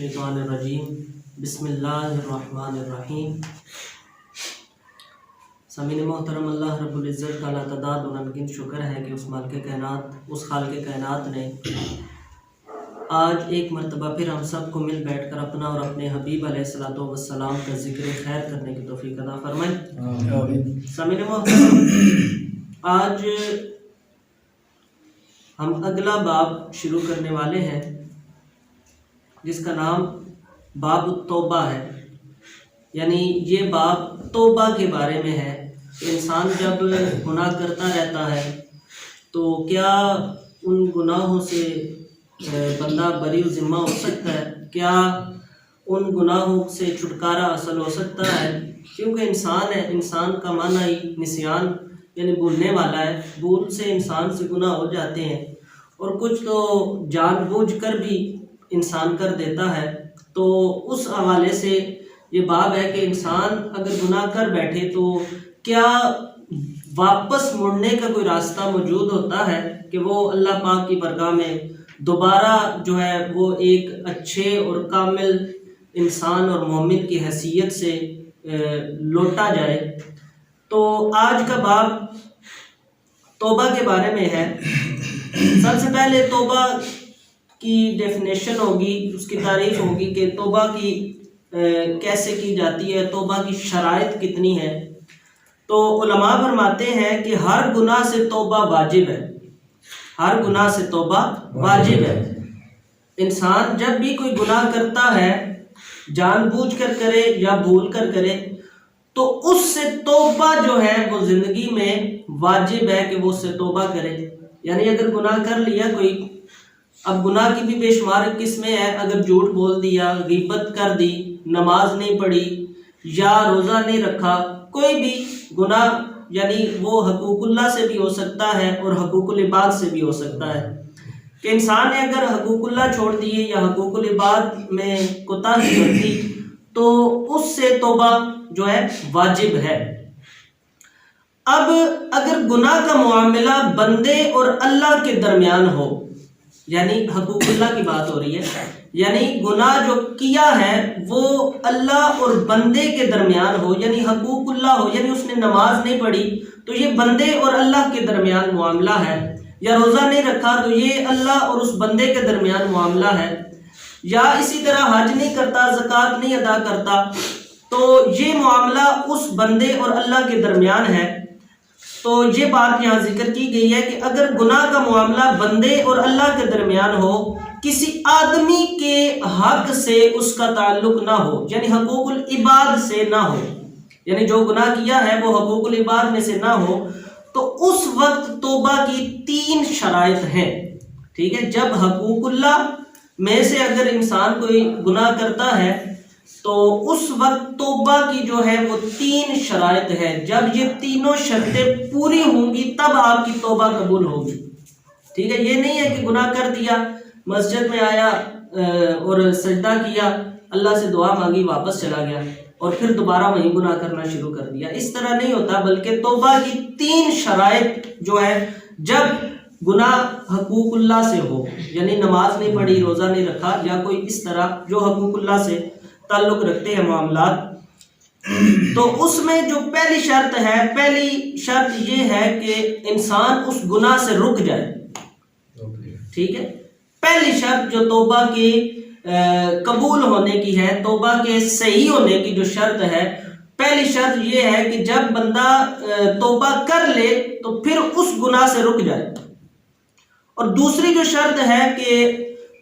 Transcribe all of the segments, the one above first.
الشیطان الرجیم بسم اللہ الرحمن الرحیم۔ سامعین محترم، اللہ رب العزت کا لاتعداد و نامگن شکر ہے کہ اس خالق کائنات نے آج ایک مرتبہ پھر ہم سب کو مل بیٹھ کر اپنا اور اپنے حبیب علیہ الصلوۃ والسلام کا ذکر خیر کرنے کی توفیق عطا فرمائے۔ سامعین محترم، آج ہم اگلا باب شروع کرنے والے ہیں جس کا نام باب التوبہ ہے، یعنی یہ باب توبہ کے بارے میں ہے۔ انسان جب گناہ کرتا رہتا ہے تو کیا ان گناہوں سے بندہ بری ذمہ ہو سکتا ہے؟ کیا ان گناہوں سے چھٹکارا حاصل ہو سکتا ہے؟ کیونکہ انسان ہے، انسان کا معنی ہی نسیان یعنی بھولنے والا ہے۔ بھول سے انسان سے گناہ ہو جاتے ہیں، اور کچھ تو جان بوجھ کر بھی انسان کر دیتا ہے۔ تو اس حوالے سے یہ باب ہے کہ انسان اگر گناہ کر بیٹھے تو کیا واپس مڑنے کا کوئی راستہ موجود ہوتا ہے کہ وہ اللہ پاک کی بارگاہ میں دوبارہ جو ہے وہ ایک اچھے اور کامل انسان اور مومن کی حیثیت سے لوٹا جائے۔ تو آج کا باب توبہ کے بارے میں ہے۔ سب سے پہلے توبہ کی ڈیفینیشن ہوگی، اس کی تعریف ہوگی کہ توبہ کی کیسے کی جاتی ہے، توبہ کی شرائط کتنی ہے۔ تو علماء فرماتے ہیں کہ ہر گناہ سے توبہ واجب ہے، ہر گناہ سے توبہ واجب ہے۔ انسان جب بھی کوئی گناہ کرتا ہے، جان بوجھ کر کرے یا بھول کر کرے، تو اس سے توبہ جو ہے وہ زندگی میں واجب ہے کہ وہ اس سے توبہ کرے۔ یعنی اگر گناہ کر لیا کوئی، اب گناہ کی بھی بے شمار قسمیں ہیں۔ اگر جھوٹ بول دیا، غیبت کر دی، نماز نہیں پڑھی یا روزہ نہیں رکھا، کوئی بھی گناہ، یعنی وہ حقوق اللہ سے بھی ہو سکتا ہے اور حقوق العباد سے بھی ہو سکتا ہے کہ انسان نے اگر حقوق اللہ چھوڑ دیے یا حقوق العباد میں کوتاہی برتی تو اس سے توبہ جو ہے واجب ہے۔ اب اگر گناہ کا معاملہ بندے اور اللہ کے درمیان ہو، یعنی حقوق اللہ کی بات ہو رہی ہے، یعنی گناہ جو کیا ہے وہ اللہ اور بندے کے درمیان ہو، یعنی حقوق اللہ ہو، یعنی اس نے نماز نہیں پڑھی تو یہ بندے اور اللہ کے درمیان معاملہ ہے، یا روزہ نہیں رکھا تو یہ اللہ اور اس بندے کے درمیان معاملہ ہے، یا اسی طرح حج نہیں کرتا، زکوٰۃ نہیں ادا کرتا، تو یہ معاملہ اس بندے اور اللہ کے درمیان ہے۔ تو یہ بات یہاں ذکر کی گئی ہے کہ اگر گناہ کا معاملہ بندے اور اللہ کے درمیان ہو، کسی آدمی کے حق سے اس کا تعلق نہ ہو، یعنی حقوق العباد سے نہ ہو، یعنی جو گناہ کیا ہے وہ حقوق العباد میں سے نہ ہو، تو اس وقت توبہ کی 3 شرائط ہیں۔ ٹھیک ہے، جب حقوق اللہ میں سے اگر انسان کوئی گناہ کرتا ہے تو اس وقت توبہ کی جو ہے وہ 3 شرائط ہے۔ جب یہ تینوں شرطیں پوری ہوں گی تب آپ کی توبہ قبول ہوگی۔ ٹھیک ہے، یہ نہیں ہے کہ گناہ کر دیا، مسجد میں آیا اور سجدہ کیا، اللہ سے دعا مانگی، واپس چلا گیا اور پھر دوبارہ وہی گناہ کرنا شروع کر دیا۔ اس طرح نہیں ہوتا، بلکہ توبہ کی 3 شرائط جو ہے، جب گناہ حقوق اللہ سے ہو، یعنی نماز نہیں پڑھی، روزہ نہیں رکھا، یا کوئی اس طرح جو حقوق اللہ سے تعلق رکھتے ہیں معاملات، تو اس میں جو پہلی شرط ہے، پہلی شرط یہ ہے کہ انسان اس گناہ سے رک جائے۔ ٹھیک ہے، پہلی شرط جو توبہ کے قبول ہونے کی ہے، توبہ کے صحیح ہونے کی جو شرط ہے، پہلی شرط یہ ہے کہ جب بندہ توبہ کر لے تو پھر اس گناہ سے رک جائے، اور دوسری جو شرط ہے کہ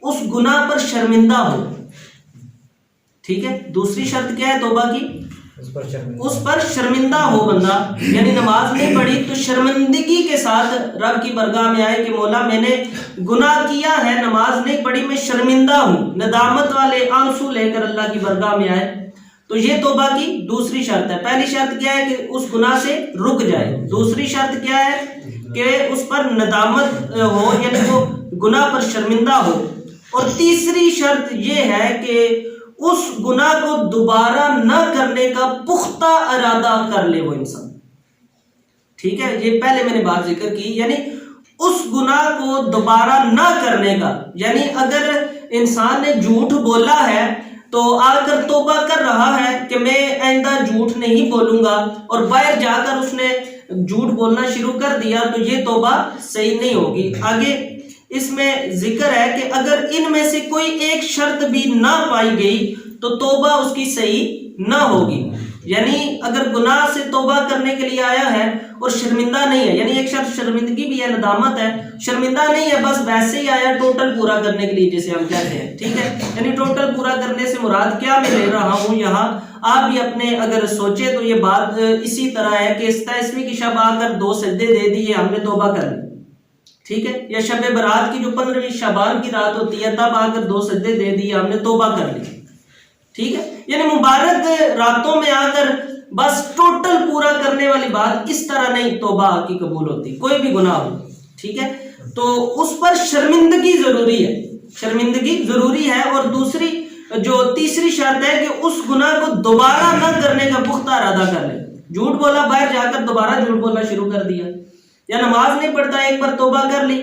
اس گناہ پر شرمندہ ہو۔ ٹھیک ہے، دوسری شرط کیا ہے توبہ کی؟ اس پر شرمندہ ہو بندہ، یعنی نماز نہیں پڑھی تو شرمندگی کے ساتھ رب کی بارگاہ میں آئے کہ مولا میں نے گناہ کیا ہے، نماز نہیں پڑھی، میں شرمندہ ہوں، ندامت والے آنسو لے کر اللہ کی بارگاہ میں آئے، تو یہ توبہ کی دوسری شرط ہے۔ پہلی شرط کیا ہے کہ اس گناہ سے رک جائے، دوسری شرط کیا ہے کہ اس پر ندامت ہو، یعنی وہ گناہ پر شرمندہ ہو، اور تیسری شرط یہ ہے کہ اس گناہ کو دوبارہ نہ کرنے کا پختہ ارادہ کر لے وہ انسان۔ ٹھیک ہے، یہ پہلے میں نے بات ذکر کی، یعنی اس گناہ کو دوبارہ نہ کرنے کا، یعنی اگر انسان نے جھوٹ بولا ہے تو آ کر توبہ کر رہا ہے کہ میں آئندہ جھوٹ نہیں بولوں گا، اور باہر جا کر اس نے جھوٹ بولنا شروع کر دیا، تو یہ توبہ صحیح نہیں ہوگی۔ آگے اس میں ذکر ہے کہ اگر ان میں سے کوئی ایک شرط بھی نہ پائی گئی تو توبہ اس کی صحیح نہ ہوگی۔ یعنی اگر گناہ سے توبہ کرنے کے لیے آیا ہے اور شرمندہ نہیں ہے، یعنی ایک شخص شرمندگی بھی ہے، ندامت ہے، شرمندہ نہیں ہے، بس ویسے ہی آیا ٹوٹل پورا کرنے کے لیے جسے ہم کہتے ہیں، ٹھیک ہے، یعنی ٹوٹل پورا کرنے سے مراد کیا میں لے رہا ہوں یہاں، آپ بھی اپنے اگر سوچے تو یہ بات اسی طرح ہے کہ استعصمی کی شب آ کر 2 سجدے دے دیے، ہم نے توبہ کر لی، ٹھیک ہے، یا شب برات کی جو 15ویں شعبان کی رات ہوتی ہے تب آ کر 2 سجدے دے دیے، ہم نے توبہ کر لی، ٹھیک ہے، یعنی مبارک راتوں میں آ کر بس ٹوٹل پورا کرنے والی بات اس طرح نہیں توبہ آپ کی قبول ہوتی، کوئی بھی گناہ ہو، ٹھیک ہے، تو اس پر شرمندگی ضروری ہے، شرمندگی ضروری ہے، اور دوسری جو تیسری شرط ہے کہ اس گناہ کو دوبارہ نہ کرنے کا پختہ ارادہ کر لے۔ جھوٹ بولا، باہر جا کر دوبارہ جھوٹ بولنا شروع کر دیا، یا نماز نہیں پڑھتا، ایک بار توبہ کر لی،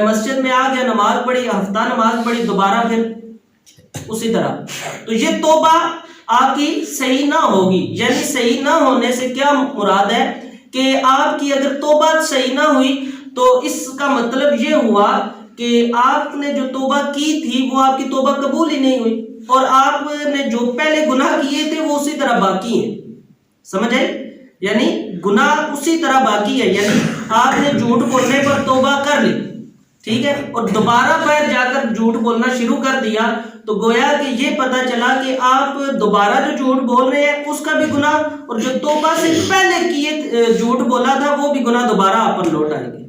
مسجد میں آ گیا، نماز پڑھی، ہفتہ نماز پڑھی، دوبارہ پھر اسی طرح، تو یہ توبہ آپ کی صحیح نہ ہوگی۔ یعنی صحیح نہ ہونے سے کیا مراد ہے کہ آپ کی اگر توبہ صحیح نہ ہوئی تو اس کا مطلب یہ ہوا کہ آپ نے جو توبہ کی تھی وہ آپ کی توبہ قبول ہی نہیں ہوئی، اور آپ نے جو پہلے گناہ کیے تھے وہ اسی طرح باقی ہیں، سمجھ آئی؟ یعنی گناہ اسی طرح باقی ہے، یعنی آپ نے جھوٹ بولنے پر توبہ کر لی، ٹھیک ہے، اور دوبارہ باہر جا کر جھوٹ بولنا شروع کر دیا، تو گویا کہ یہ پتہ چلا کہ آپ دوبارہ جو جھوٹ بول رہے ہیں اس کا بھی گناہ، اور جو توبہ سے پہلے کیے جھوٹ بولا تھا وہ بھی گناہ دوبارہ آپ پر لوٹ آئے گے،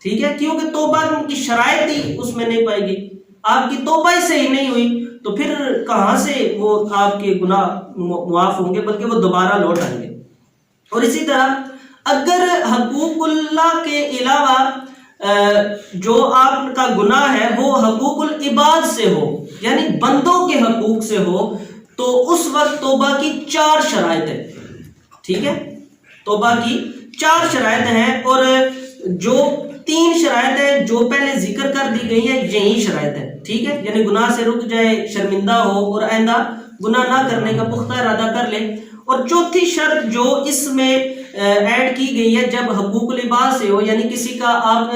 ٹھیک ہے، کیونکہ توبہ کی شرائط ہی اس میں نہیں پائے گی، آپ کی توبہ ہی صحیح نہیں ہوئی تو پھر کہاں سے وہ آپ کے گناہ معاف ہوں گے، بلکہ وہ دوبارہ لوٹ آئیں گے۔ اور اسی طرح اگر حقوق اللہ کے علاوہ جو آپ کا گناہ ہے وہ حقوق العباد سے ہو، یعنی بندوں کے حقوق سے ہو، تو اس وقت توبہ کی 4 شرائط ہے، ٹھیک ہے، توبہ کی 4 شرائط ہیں، اور جو 3 شرائط ہیں جو پہلے ذکر کر دی گئی ہیں یہی شرائط ہے، ٹھیک ہے، یعنی گناہ سے رک جائے، شرمندہ ہو اور آئندہ گناہ نہ کرنے کا پختہ ارادہ کر لے۔ اور چوتھی شرط جو اس میں ایڈ کی گئی ہے جب حقوق العباد سے ہو، یعنی کسی کا آپ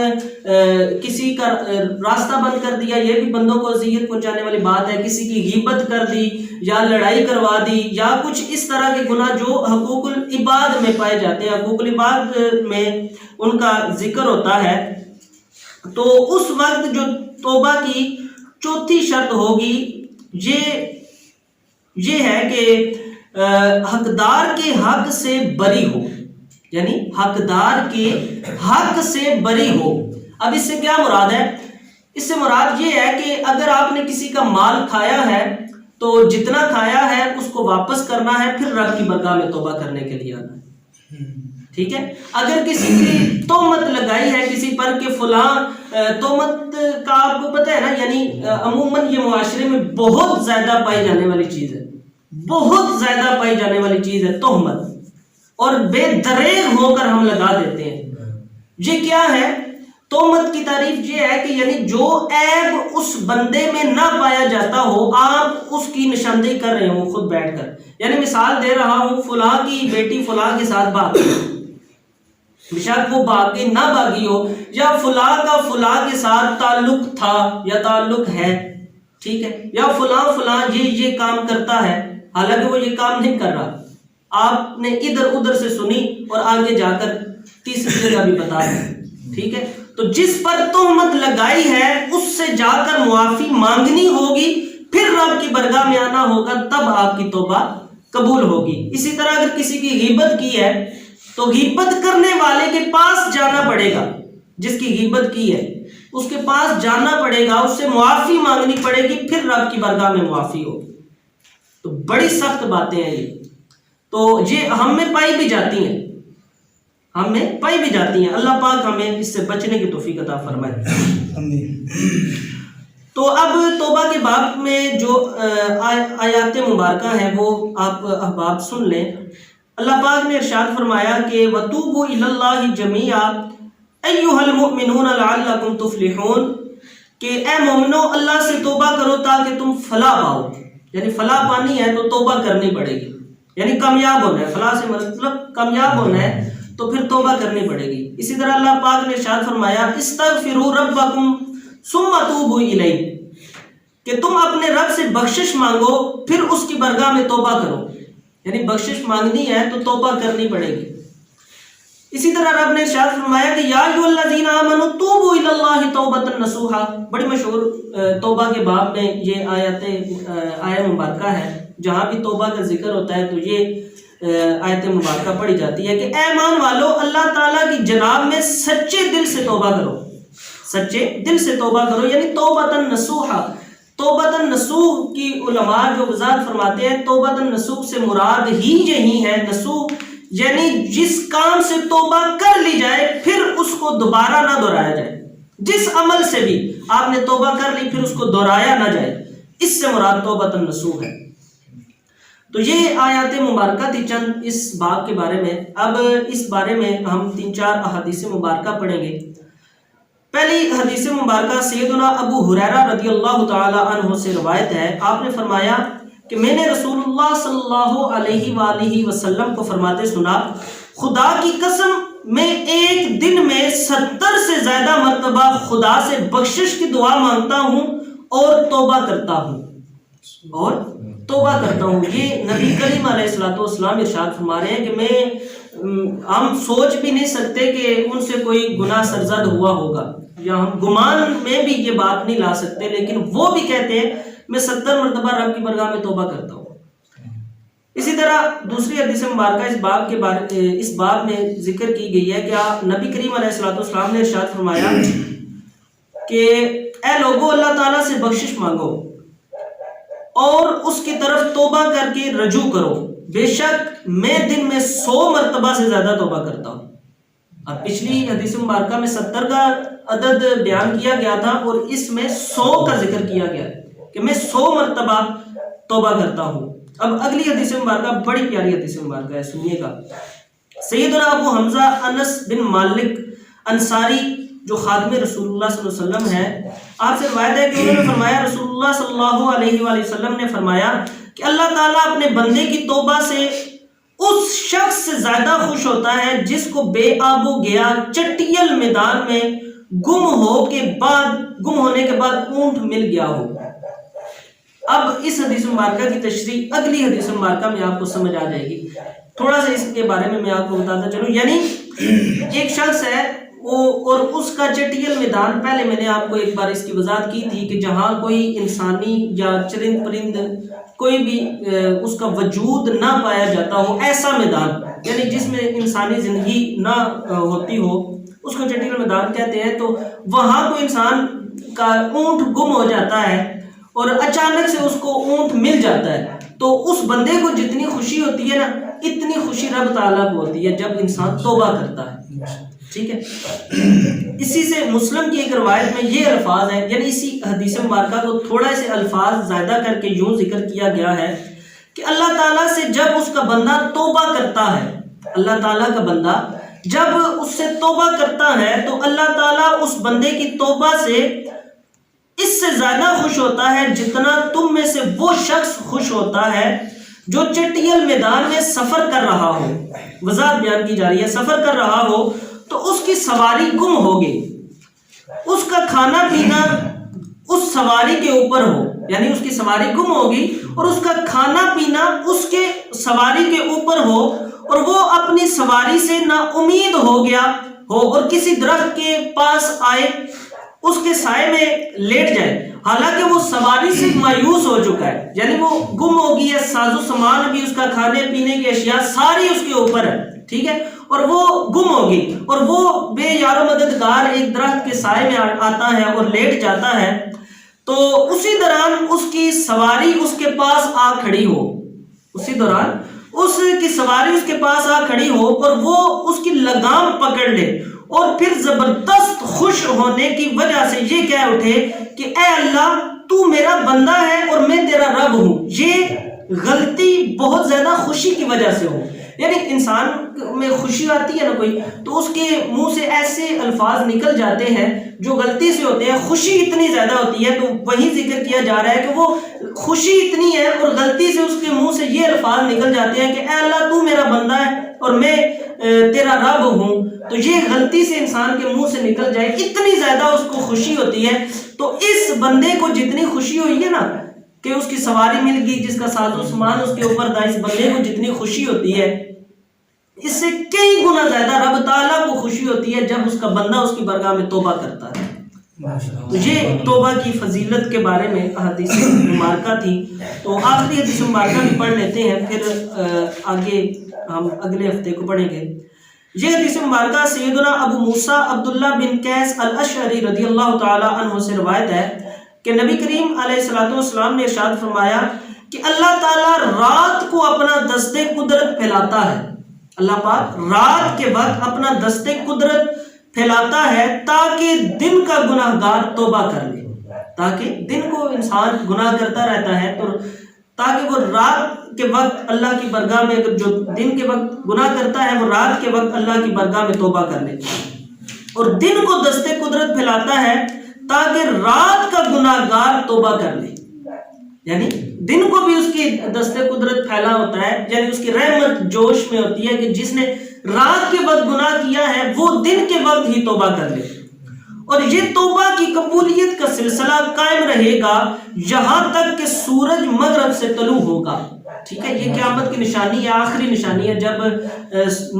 کسی کا راستہ بند کر دیا، یہ بھی بندوں کو اذیت پہنچانے والی بات ہے، کسی کی غیبت کر دی یا لڑائی کروا دی یا کچھ اس طرح کے گناہ جو حقوق العباد میں پائے جاتے ہیں، حقوق العباد میں ان کا ذکر ہوتا ہے، تو اس وقت جو توبہ کی چوتھی شرط ہوگی یہ ہے کہ حقدار کے حق سے بری ہو، یعنی حقدار کے حق سے بری ہو۔ اب اس سے کیا مراد ہے؟ اس سے مراد یہ ہے کہ اگر آپ نے کسی کا مال کھایا ہے تو جتنا کھایا ہے اس کو واپس کرنا ہے، پھر رب کی بارگاہ میں توبہ کرنے کے لیے آنا ہے، ٹھیک ہے۔ اگر کسی کی تہمت لگائی ہے کسی پر کہ فلاں، تہمت کا آپ کو پتہ ہے نا، یعنی عموماً یہ معاشرے میں بہت زیادہ پائی جانے والی چیز ہے، بہت زیادہ پائی جانے والی چیز ہے تہمت، اور بے دریغ ہو کر ہم لگا دیتے ہیں۔ یہ کیا ہے؟ تہمت کی تعریف یہ ہے کہ یعنی جو عیب اس بندے میں نہ پایا جاتا ہو آپ اس کی نشاندہی کر رہے ہوں خود بیٹھ کر، یعنی مثال دے رہا ہوں، فلاں کی بیٹی فلاں کے ساتھ بھاگ گئی، بشک وہ بھاگی نہ بھاگی ہو، یا فلاں کا فلاں کے ساتھ تعلق تھا یا تعلق ہے، ٹھیک ہے، یا فلاں یہ کام کرتا ہے، حالانکہ وہ یہ کام نہیں کر رہا، آپ نے ادھر ادھر سے سنی اور آگے جا کر تیسری جگہ بھی بتا دیں، ٹھیک ہے، تو جس پر تہمت لگائی ہے اس سے جا کر معافی مانگنی ہوگی، پھر رب کی بارگاہ میں آنا ہوگا، تب آپ کی توبہ قبول ہوگی۔ اسی طرح اگر کسی کی غیبت کی ہے تو غیبت کرنے والے کے پاس جانا پڑے گا، جس کی غیبت کی ہے اس کے پاس جانا پڑے گا، اس سے معافی مانگنی پڑے گی، پھر رب کی بارگاہ میں معافی ہوگی۔ تو بڑی سخت باتیں ہیں یہ، تو یہ ہم میں پائی بھی جاتی ہیں، ہم میں پائی بھی جاتی ہیں، اللہ پاک ہمیں اس سے بچنے کی توفیق عطا فرمائے۔ تو اب توبہ کے باب میں جو آیات مبارکہ ہیں وہ آپ احباب سن لیں۔ اللہ پاک نے ارشاد فرمایا کہ وَتُوبُوا إِلَى اللَّهِ جَمِيعًا أَيُّهَا الْمُؤْمِنُونَ لَعَلَّكُمْ تُفْلِحُونَ، کہ اے مومنو اللہ سے توبہ کرو تاکہ تم فلاح پاؤ، یعنی فلاح پانی ہے تو توبہ کرنی پڑے گی، یعنی کامیاب ہونا ہے، فلاح سے مطلب کامیاب ہونا ہے تو پھر توبہ کرنی پڑے گی۔ اسی طرح اللہ پاک نے ارشاد فرمایا استغفروا ربکم ثم توبوا الیہ، کہ تم اپنے رب سے بخشش مانگو پھر اس کی بارگاہ میں توبہ کرو، یعنی بخشش مانگنی ہے تو توبہ کرنی پڑے گی۔ اسی طرح رب نے ارشاد فرمایا کہ یا ایھا الذین آمنوا توبوا الی اللہ توبۃ نصوحا، بڑی مشہور توبہ کے باب میں یہ آیت مبارکہ ہے، جہاں بھی توبہ کا ذکر ہوتا ہے تو یہ آیت مبارکہ پڑھی جاتی ہے کہ اے ایمان والو اللہ تعالیٰ کی جناب میں سچے دل سے توبہ کرو، سچے دل سے توبہ کرو، یعنی توبۃ نصوحا۔ توبۃ نصوح کی علماء جو وضاحت فرماتے ہیں توبۃ نصوح سے مراد ہی یہی ہے، نصوح یعنی جس کام سے توبہ کر لی جائے پھر اس کو دوبارہ نہ دہرایا جائے، جس عمل سے بھی آپ نے توبہ کر لی پھر اس کو دہرایا نہ جائے، اس سے مراد توبۃ نصوح ہے۔ تو یہ آیات مبارکہ تھی چند اس باب کے بارے میں۔ اب اس بارے میں ہم 3-4 احادیث مبارکہ پڑھیں گے۔ پہلی حدیث مبارکہ سیدنا ابو ہریرہ رضی اللہ تعالی عنہ سے روایت ہے، آپ نے فرمایا کہ میں نے رسول اللہ صلی اللہ علیہ وآلہ وسلم کو فرماتے سنا، خدا کی قسم میں ایک دن میں 70 سے زیادہ مرتبہ خدا سے بخشش کی دعا مانگتا ہوں اور توبہ کرتا ہوں، اور توبہ کرتا ہوں۔ یہ نبی کریم علیہ الصلوۃ والسلام ارشاد فرما رہے ہیں کہ ہم سوچ بھی نہیں سکتے کہ ان سے کوئی گناہ سرزد ہوا ہوگا، یا ہم گمان میں بھی یہ بات نہیں لا سکتے، لیکن وہ بھی کہتے ہیں میں 70 مرتبہ رب کی بارگاہ میں توبہ کرتا ہوں۔ اسی طرح دوسری حدیث مبارکہ اس باب میں ذکر کی گئی ہے کہ نبی کریم علیہ الصلوۃ والسلام نے ارشاد فرمایا کہ اے لوگو اللہ تعالیٰ سے بخشش مانگو اور اس کی طرف توبہ کر کے رجوع کرو، بے شک میں دن میں 100 مرتبہ سے زیادہ توبہ کرتا ہوں۔ اب پچھلی حدیث مبارکہ میں 70 کا عدد بیان کیا گیا تھا اور اس میں 100 کا ذکر کیا گیا کہ میں 100 مرتبہ توبہ کرتا ہوں۔ اب اگلی حدیث مبارکہ بڑی پیاری حدیث مبارکہ ہے، سنیے گا۔ سیدنا ابو حمزہ انس بن مالک انصاری جو خادم رسول اللہ صلی اللہ علیہ وسلم ہے، آپ سے روایت ہے کہ انہوں نے فرمایا رسول اللہ صلی اللہ علیہ وآلہ وسلم نے فرمایا کہ اللہ تعالیٰ اپنے بندے کی توبہ سے اس شخص سے زیادہ خوش ہوتا ہے جس کو بے آب و گیا چٹیل میدان میں گم ہونے کے بعد اونٹ مل گیا ہو۔ اب اس حدیث مبارکہ کی تشریح اگلی حدیث مبارکہ میں آپ کو سمجھ آ جائے گی۔ تھوڑا سا اس کے بارے میں آپ کو بتاتا چلوں، یعنی ایک شخص ہے اور اس کا چٹیل میدان، پہلے میں نے آپ کو ایک بار اس کی وضاحت کی تھی کہ جہاں کوئی انسانی یا چرند پرند کوئی بھی اس کا وجود نہ پایا جاتا ہو، ایسا میدان یعنی جس میں انسانی زندگی نہ ہوتی ہو، اس کو چٹیل میدان کہتے ہیں۔ تو وہاں کوئی انسان کا اونٹ گم ہو جاتا ہے اور اچانک سے اس کو اونٹ مل جاتا ہے، تو اس بندے کو جتنی خوشی ہوتی ہے نا، اتنی خوشی رب تعالیٰ کو ہوتی ہے جب انسان توبہ کرتا ہے، ٹھیک ہے۔ اسی سے مسلم کی ایک روایت میں یہ الفاظ ہیں، یعنی اسی حدیث مبارکہ کو تھوڑا سے الفاظ زیادہ کر کے یوں ذکر کیا گیا ہے کہ اللہ تعالیٰ سے جب اس کا بندہ توبہ کرتا ہے، اللہ تعالیٰ کا بندہ جب اس سے توبہ کرتا ہے تو اللہ تعالیٰ اس بندے کی توبہ سے اس سے زیادہ خوش ہوتا ہے جتنا تم میں سے وہ شخص خوش ہوتا ہے جو چٹیل میدان میں سفر کر رہا ہو۔ وضاحت بیان کی جا رہی ہے، سفر کر رہا ہو تو اس کی سواری گم ہوگی، اس کا کھانا پینا اس سواری کے اوپر ہو، یعنی اس کی سواری گم ہوگی اور اس کا کھانا پینا اس کے سواری کے اوپر ہو، اور وہ اپنی سواری سے نا امید ہو گیا ہو اور کسی درخت کے پاس آئے، اس کے سائے میں لیٹ جائے، حالانکہ وہ سواری سے مایوس ہو چکا ہے، یعنی وہ گم ہو گئی ہے، ساز و سامان بھی اس کا کھانے پینے کی اشیاء ساری اس کے اوپر ہے، ٹھیک ہے، اور وہ گم ہوگی اور وہ بے یار و مددگار ایک درخت کے سائے میں آتا ہے اور لیٹ جاتا ہے، تو اسی دوران اس کی سواری اس کے پاس آ کھڑی ہو، اسی دوران اس کی سواری اس کے پاس آ کھڑی ہو اور وہ اس کی لگام پکڑ لے اور پھر زبردست خوش ہونے کی وجہ سے یہ کہہ اٹھے کہ اے اللہ تو میرا بندہ ہے اور میں تیرا رب ہوں، یہ غلطی بہت زیادہ خوشی کی وجہ سے ہو، یعنی انسان میں خوشی آتی ہے نا کوئی، تو اس کے منہ سے ایسے الفاظ نکل جاتے ہیں جو غلطی سے ہوتے ہیں، خوشی اتنی زیادہ ہوتی ہے، تو وہی ذکر کیا جا رہا ہے کہ وہ خوشی اتنی ہے اور غلطی سے اس کے منہ سے یہ الفاظ نکل جاتے ہیں کہ اے اللہ تو میرا بندہ ہے اور میں تیرا رب ہوں، تو یہ غلطی سے انسان کے منہ سے نکل جائے، اتنی زیادہ اس کو خوشی ہوتی ہے۔ تو اس بندے کو جتنی خوشی ہوئی ہے نا کہ اس کی سواری مل گئی، جس کا ساز و سامان اس کے اوپر تھا، اس بندے کو جتنی خوشی ہوتی ہے، اس سے کئی گنا زیادہ رب تعالیٰ کو خوشی ہوتی ہے جب اس کا بندہ اس کی بارگاہ میں توبہ کرتا ہے۔ تو یہ توبہ کی فضیلت کے بارے میں احادیث مبارکہ تھی، تو آخری حدیث مبارکہ بھی پڑھ لیتے ہیں، پھر آگے ہم اگلے ہفتے کو پڑھیں گے۔ یہ حدیث مبارکہ سیدنا ابو موسیٰ عبداللہ بن قیس الاشعری رضی اللہ تعالی عنہ سے روایت ہے کہ نبی کریم علیہ السلام نے ارشاد فرمایا کہ اللہ تعالیٰ رات کو اپنا دست قدرت پھیلاتا ہے، اللہ پاک رات کے وقت اپنا دست قدرت پھیلاتا ہے تاکہ دن کا گناہ گار توبہ کر لے، تاکہ دن کو انسان گناہ کرتا رہتا ہے تو تاکہ وہ رات کے وقت اللہ کی بارگاہ میں، اگر جو دن کے وقت گناہ کرتا ہے وہ رات کے وقت اللہ کی بارگاہ میں توبہ کر لے، اور دن کو دست قدرت پھیلاتا ہے تاکہ رات کا گناہ گار توبہ کر لے، یعنی دن کو بھی اس کی دست قدرت پھیلا ہوتا ہے، یعنی اس کی رحمت جوش میں ہوتی ہے کہ جس نے رات کے وقت گناہ کیا ہے وہ دن کے وقت ہی توبہ کر لے، اور یہ توبہ کی قبولیت کا سلسلہ قائم رہے گا یہاں تک کہ سورج مغرب سے طلوع ہوگا، ٹھیک ہے، یہ قیامت کی نشانی ہے، آخری نشانی ہے جب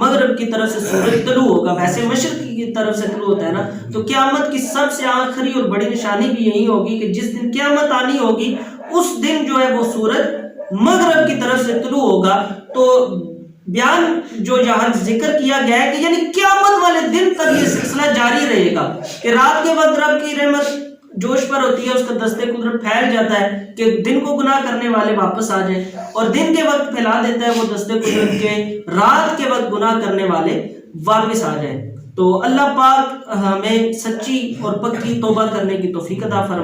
مغرب کی طرف سے سورج طلوع ہوگا، ویسے مشرق کی طرف سے طلوع ہوتا ہے نا، تو قیامت کی سب سے آخری اور بڑی نشانی بھی یہی ہوگی کہ جس دن قیامت آنی ہوگی اس دن جو ہے وہ سورج مغرب کی طرف سے طلوع ہوگا۔ تو بیان جو یہاں ذکر کیا گیا ہے کہ یعنی قیامت والے دن تک یہ سلسلہ جاری رہے گا کہ رات کے وقت رب کی رحمت جوش پر ہوتی ہے، اس کا دست قدرت پھیل جاتا ہے کہ دن کو گناہ کرنے والے واپس آ جائیں، اور دن کے وقت پھیلا دیتا ہے وہ دست قدرت کے رات کے وقت گناہ کرنے والے واپس آ جائیں۔ تو اللہ پاک ہمیں سچی اور پکی توبہ کرنے کی توفیق عطا فرمائے۔